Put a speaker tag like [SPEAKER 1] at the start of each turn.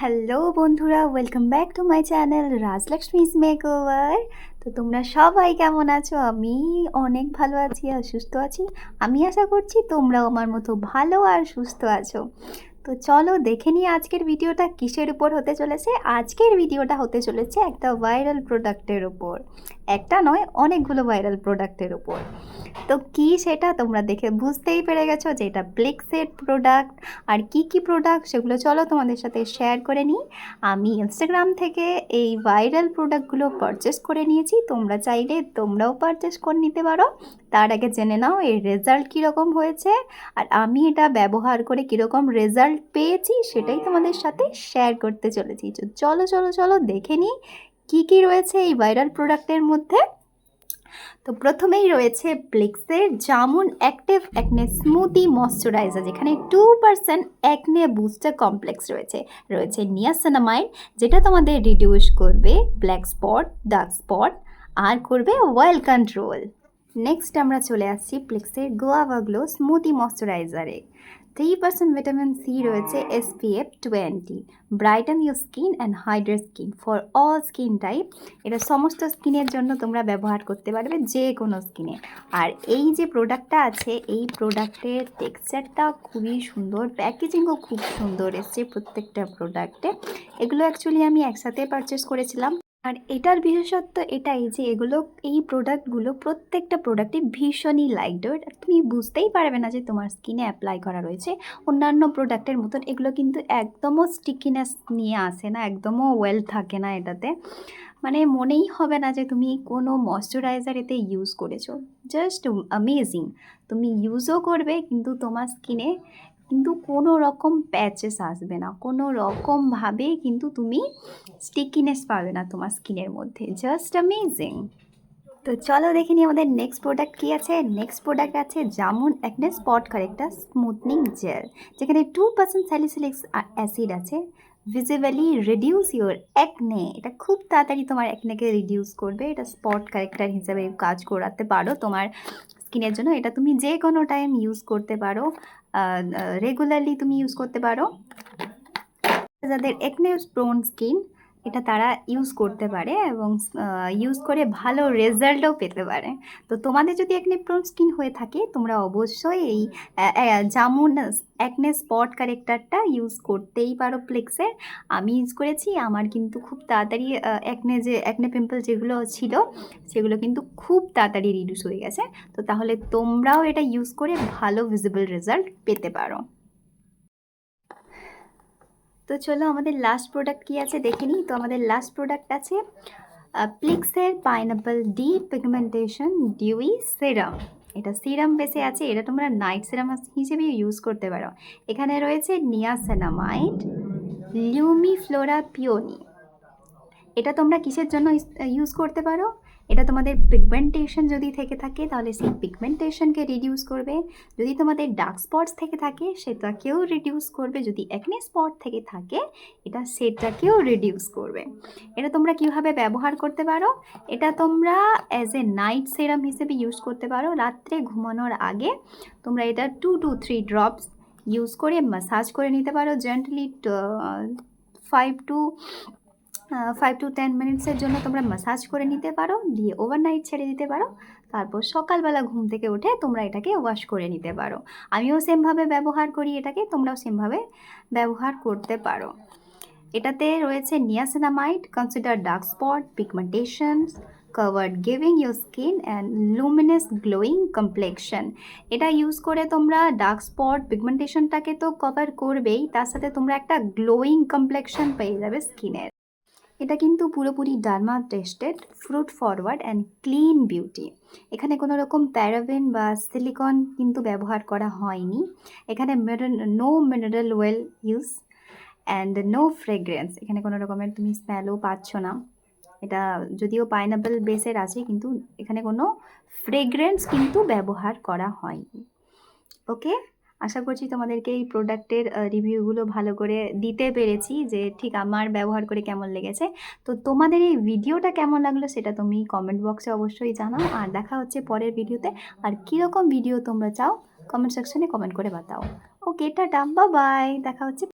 [SPEAKER 1] Hello বন্ধুরা, welcome back to my channel Rajlakshmi's makeover. তো তোমরা সবাই কেমন আছো? আমি অনেক ভালো আছি আর সুস্থ আছি। আমি আশা করছি তোমরাও আমার মতো ভালো আর সুস্থ আছো। তো চলো দেখে নিই আজকের ভিডিওটা কিসের উপর হতে চলেছে। আজকের ভিডিওটা হতে চলেছে একটা ভাইরাল প্রোডাক্টের উপর। একটা নয়, অনেকগুলো ভাইরাল প্রোডাক্টের উপর। তো কি সেটা তোমরা দেখে বুঝতেই পেরে গেছো যে এটা ব্লেক্সের প্রোডাক্ট। আর কি কি প্রোডাক্ট সেগুলো চলো তোমাদের সাথে শেয়ার করে নিই। আমি ইনস্টাগ্রাম থেকে এই ভাইরাল প্রোডাক্টগুলো পারচেস করে নিয়েছি, তোমরা চাইলে তোমরাও পারচেস করে নিতে পারো। তার আগে জেনে নাও এর রেজাল্ট কীরকম হয়েছে আর আমি এটা ব্যবহার করে কীরকম রেজাল্ট পেয়েছি সেটাই তোমাদের সাথে শেয়ার করতে চলেছি। চলো চলো চলো দেখে নিই কী কী রয়েছে এই ভাইরাল প্রোডাক্টের মধ্যে। তো প্রথমেই রয়েছে ব্লেক্সের jamun active acne smoothie moisturiser, যেখানে 2% অ্যাকনে বুস্টার কমপ্লেক্স রয়েছে। রয়েছে নিয়াসিনামাইড, যেটা তোমাদের রিডিউস করবে ব্ল্যাক স্পট, ডার্ক স্পট আর করবে অয়েল কন্ট্রোল। নেক্সট আমরা চলে আসছি ব্লেক্সের গোয়াভা গ্লো স্মুদি ময়শ্চারাইজারে। 3% ভিটামিন সি রয়েছে, SPF 20, brighten your skin and hydrate skin for all skin type. এটা সমস্ত স্কিনের জন্য তোমরা ব্যবহার করতে পারবে, যে কোনো স্কিনে। আর এই যে প্রোডাক্টটা আছে, এই প্রোডাক্টের টেক্সচারটা খুবই সুন্দর, প্যাকেজিংও খুব সুন্দর এসছে প্রত্যেকটা প্রোডাক্টে। এগুলো অ্যাকচুয়ালি আমি একসাথে পারচেস করেছিলাম। আর এটার বিশেষত্ব এটাই যে এই প্রোডাক্টগুলো প্রত্যেকটা প্রোডাক্টই ভীষণই লাইট ওয়েট। তুমি বুঝতেই পারবে না যে তোমার স্কিনে অ্যাপ্লাই করা রয়েছে। অন্যান্য প্রোডাক্টের মতন এগুলো কিন্তু একদমও স্টিকিনেস নিয়ে আসে না, একদমও ওয়েল থাকে না এটাতে। মানে মনেই হবে না যে তুমি কোনো ময়শ্চারাইজার এতে ইউজ করেছো। Just amazing. তুমি ইউজও করবে কিন্তু তোমার স্কিনে কিন্তু কোনো রকম প্যাচেস আসবে না, কোনো রকমভাবেই কিন্তু তুমি স্টিকিনেস পাবে না তোমার স্কিনের মধ্যে। Just amazing. তো চলো দেখে নিই আমাদের নেক্সট প্রোডাক্ট কী আছে। নেক্সট প্রোডাক্ট আছে jamun acne spot corrector smoothening gel, যেখানে 2% স্যালিসিলিক অ্যাসিড আছে। ভিজিবলি রিডিউস ইউর অ্যাকনে, এটা খুব তাড়াতাড়ি তোমার অ্যাকনেকে রিডিউস করবে। এটা স্পট কারেক্টার হিসাবে কাজ করাতে পারো তোমার স্কিনের জন্য। এটা তুমি যে কোনো টাইম ইউজ করতে পারো, রেগুলারলি তুমি ইউজ করতে পারো। যাদের অ্যাকনে প্রোন স্কিন, এটা তারা ইউজ করতে পারে এবং ইউজ করে ভালো রেজাল্টও পেতে পারে। তো তোমাদের যদি অ্যাকনে প্রোন স্কিন হয়ে থাকে তোমরা অবশ্যই এই জামুন অ্যাকনে স্পট কারেক্টারটা ইউজ করতেই পারো ব্লেক্সের। আমি ইউজ করেছি, আমার কিন্তু খুব তাড়াতাড়ি অ্যাকনে পিম্পল যেগুলো ছিল সেগুলো কিন্তু খুব তাড়াতাড়ি রিডিউস হয়ে গেছে। তো তাহলে তোমরাও এটা ইউজ করে ভালো ভিজিবল রেজাল্ট পেতে পারো। তো চলো আমাদের লাস্ট প্রোডাক্ট কী আছে দেখে নিই। তো আমাদের লাস্ট প্রোডাক্ট আছে প্লিক্সের pineapple depigmentation dewy serum. এটা সিরাম বেসে আছে, এটা তোমরা নাইট সিরাম হিসেবে ইউজ করতে পারো। এখানে রয়েছে নিয়াসিনামাইড, লিউমিফ্লোরা পিওনি। এটা তোমরা কিসের জন্য ইউজ করতে পারো? এটা তোমাদের পিগমেন্টেশন যদি থেকে থাকে তাহলে সেই পিগমেন্টেশনকে রিডিউস করবে। যদি তোমাদের ডার্ক স্পটস থেকে থাকে সেটাকেও রিডিউস করবে। যদি অ্যাকনে স্পট থেকে থাকে এটা সেটাকেও রিডিউস করবে। এটা তোমরা কিভাবে ব্যবহার করতে পারো? এটা তোমরা অ্যাজ এ নাইট সিরাম হিসেবে ইউজ করতে পারো। রাত্রে ঘুমানোর আগে তোমরা এটা 2 to 3 ড্রপস ইউজ করে ম্যাসাজ করে নিতে পারো জেন্টলি। 5 to 10 মিনিটসের জন্য তোমরা ম্যাসাজ করে নিতে পারো, দিয়ে ওভারনাইট ছেড়ে দিতে পারো। তারপর সকালবেলা ঘুম থেকে উঠে তোমরা এটাকে ওয়াশ করে নিতে পারো। আমিও সেমভাবে ব্যবহার করি এটাকে, তোমরাও সেমভাবে ব্যবহার করতে পারো। এটাতে রয়েছে niacinamide, consider dark spot pigmentations covered giving your skin and luminous glowing complexion। এটা ইউজ করে তোমরা ডার্ক স্পট পিগমেন্টেশনটাকে তো কভার করবেই, তার সাথে তোমরা একটা গ্লোয়িং কমপ্লেকশন পেয়ে যাবে স্কিনের। এটা কিন্তু পুরোপুরি derma tested, fruit forward and clean beauty. এখানে কোনো রকম প্যারাবেন বা সিলিকন কিন্তু ব্যবহার করা হয়নি। এখানে no mineral oil use and no fragrance. এখানে কোনো রকমের তুমি স্মেলও পাচ্ছ না। এটা যদিও পাইনাপল বেসের আছে কিন্তু এখানে কোনো ফ্রেগ্রেন্স কিন্তু ব্যবহার করা হয়নি। ওকে, আশা করছি তোমাদেরকে এই প্রোডাক্টের রিভিউগুলো ভালো করে দিতে পেরেছি, যে ঠিক আমার ব্যবহার করে কেমন লেগেছে। তো তোমাদের এই ভিডিওটা কেমন লাগলো সেটা তুমি কমেন্ট বক্সে অবশ্যই জানাও। আর দেখা হচ্ছে পরের ভিডিওতে। আর কীরকম ভিডিও তোমরা চাও কমেন্ট সেকশনে কমেন্ট করে বাতাও। ওকে, টাটা, বাই বাই, দেখা হচ্ছে।